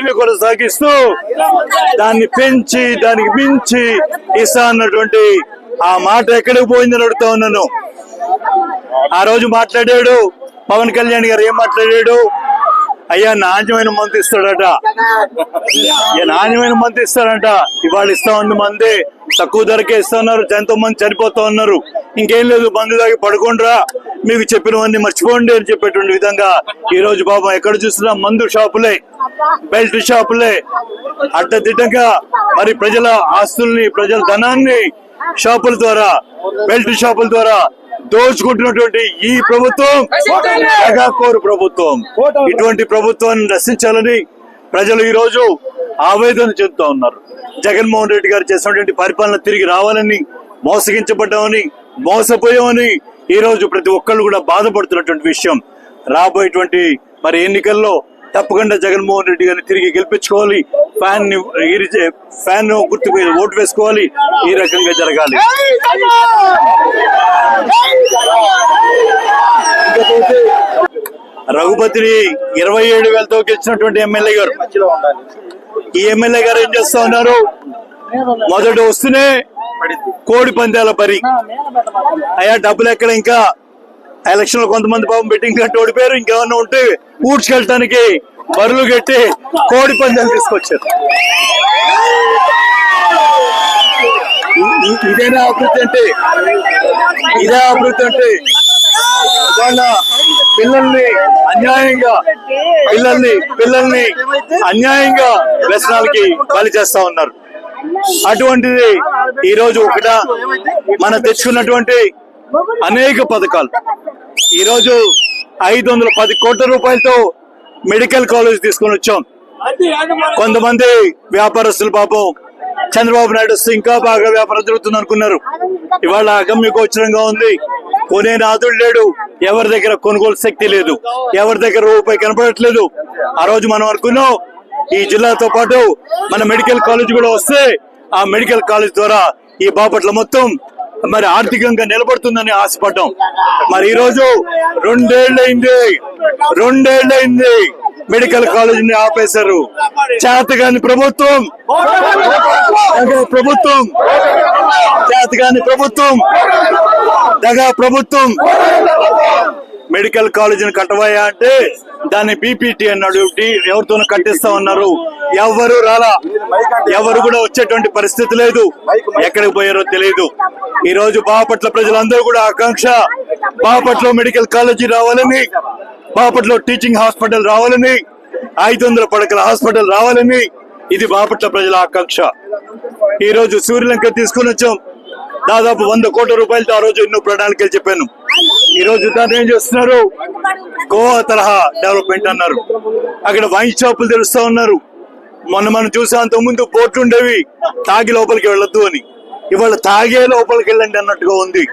Continue కొనసాగిస్తూ దాన్ని పెంచి దానికి మించి ఇస్తా అన్నటువంటి ఆ మాట ఎక్కడికి పోయిందని అడుగుతా ఉన్నాను. ఆ రోజు మాట్లాడాడు పవన్ కళ్యాణ్ గారు, ఏం మాట్లాడాడు? అయ్యా నాణ్యమైన మందు ఇస్తాడట, నాణ్యమైన మందు ఇస్తాడంట. ఇవాళ ఇస్తా ఉంది మంది, తక్కువ ధరకే ఇస్తున్నారు, ఎంతో మంది చనిపోతా ఉన్నారు. ఇంకేం లేదు, మందు తాగి పడుకోండిరా, మీకు చెప్పినవన్నీ మర్చిపోండి అని చెప్పేటువంటి విధంగా ఈ రోజు బాబు ఎక్కడ చూసినా మందు షాపులే, బెల్ట్ షాపులే, అడ్డదిడ్డంగా మరి ప్రజల ఆస్తుల్ని, ప్రజల ధనాన్ని షాపుల ద్వారా, బెల్ట్ షాపుల ద్వారా దోచుకుంటున్నటువంటి ఈ ప్రభుత్వం మెగాకోరు ప్రభుత్వం. ఇటువంటి ప్రభుత్వాన్ని రక్షించాలని ప్రజలు ఈ రోజు ఆవేదన చెందుతా ఉన్నారు. జగన్మోహన్ రెడ్డి గారు చేసినటువంటి పరిపాలన తిరిగి రావాలని, మోసగించబడ్డామని, మోసపోయామని ఈ రోజు ప్రతి ఒక్కళ్ళు కూడా బాధపడుతున్నటువంటి విషయం. రాబోయేటువంటి మరి ఎన్నికల్లో తప్పకుండా జగన్మోహన్ రెడ్డి గారిని తిరిగి గెలిపించుకోవాలి, ఫ్యాన్ గుర్తు ఓటు వేసుకోవాలి. ఈ రకంగా జరగాలి. రఘుపతిని 27,000తో గెలిచినటువంటి ఎమ్మెల్యే గారు, ఈ ఎమ్మెల్యే గారు ఏం చేస్తా ఉన్నారు? మొదట వస్తూనే కోడి పందాల పరి. అయ్యా డబ్బులు ఎక్కడ? ఇంకా ఎలక్షన్ లో కొంతమంది పాపం బెట్టింగ్ కట్టి ఓడిపోయారు, ఇంకేమన్నా ఉంటే ఊడ్చుకెళ్ళటానికి బరులు కట్టి కోడి పందాలు తీసుకొచ్చారు. ఇదేనా అభివృద్ధి అంటే? ఇదే అభివృద్ధి అంటే? వాళ్ళ పిల్లల్ని అన్యాయంగా వ్యసనాలకి బలి చేస్తా ఉన్నారు. అటువంటిది ఈ రోజు ఒకట మనం తెచ్చుకున్నటువంటి అనేక పథకాలు, ఈ రోజు 510 కోట్ల రూపాయలతో మెడికల్ కాలేజ్ తీసుకొని వచ్చాం. కొంతమంది వ్యాపారస్తులు పాపం చంద్రబాబు నాయుడు వస్తే ఇంకా బాగా వ్యాపారం జరుగుతుంది అనుకున్నారు. ఇవాళ అగమ్యగోచరంగా ఉంది. కొనే నాదుడు లేడు, ఎవరి దగ్గర కొనుగోలు శక్తి లేదు, ఎవరి దగ్గర రూపాయి కనపడట్లేదు. ఆ రోజు మనం అనుకున్నాం ఈ జిల్లాతో పాటు మన మెడికల్ కాలేజ్ కూడా వస్తే ఆ మెడికల్ కాలేజ్ ద్వారా ఈ బాపట్ల మొత్తం మరి ఆర్థికంగా నిలబడుతుందని ఆశపడ్డాం. మరి ఈ రోజు రెండేళ్లైంది మెడికల్ కాలేజీని ఆపేశారు. చేతగాని ప్రభుత్వం, చేతగాని ప్రభుత్వం, దగా ప్రభుత్వం. మెడికల్ కాలేజీని కట్టవయ్యా అంటే దాన్ని పీపీటీ అన్నాడు, ఎవరితోనూ కట్టిస్తా ఉన్నారు. ఎవరు రాలా, ఎవరు కూడా వచ్చేటువంటి పరిస్థితి లేదు. ఎక్కడికి పోయారో తెలియదు. ఈ రోజు బాపట్ల ప్రజలందరూ కూడా ఆకాంక్ష, బాపట్ల మెడికల్ కాలేజీ రావాలని, బాపట్ల టీచింగ్ హాస్పిటల్ రావాలని, 500 పడకల హాస్పిటల్ రావాలని, ఇది బాపట్ల ప్రజల ఆకాంక్ష. ఈ రోజు సూర్యలంక తీసుకుని వచ్చాం. దాదాపు 100 కోట్ల రూపాయలతో ఆ రోజు ఎన్నో ప్రణాళికలు చెప్పాను. ఈ రోజు దాన్ని ఏం చేస్తున్నారు? గోవా తరహా డెవలప్మెంట్ అన్నారు. అక్కడ వైన్ షాపులు తెరుస్తా ఉన్నారు. మొన్న మనం చూసా, అంతకుముందు బోట్లు ఉండేవి, తాగి లోపలికి వెళ్ళొద్దు అని. ఇవాళ తాగే లోపలికి వెళ్ళండి అన్నట్టుగా ఉంది.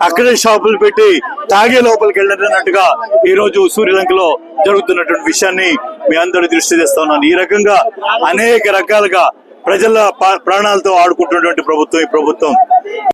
అక్కడే షాపులు పెట్టి తాగే లోపలికి వెళ్ళండి అన్నట్టుగా ఈ రోజు సూర్యలంకలో జరుగుతున్నటువంటి విషయాన్ని మీ అందరూ దృష్టి తెస్తా ఉన్నాను. ఈ రకంగా అనేక రకాలుగా ప్రజల ప్రాణాలతో ఆడుకుంటున్నటువంటి ప్రభుత్వం ఈ ప్రభుత్వం.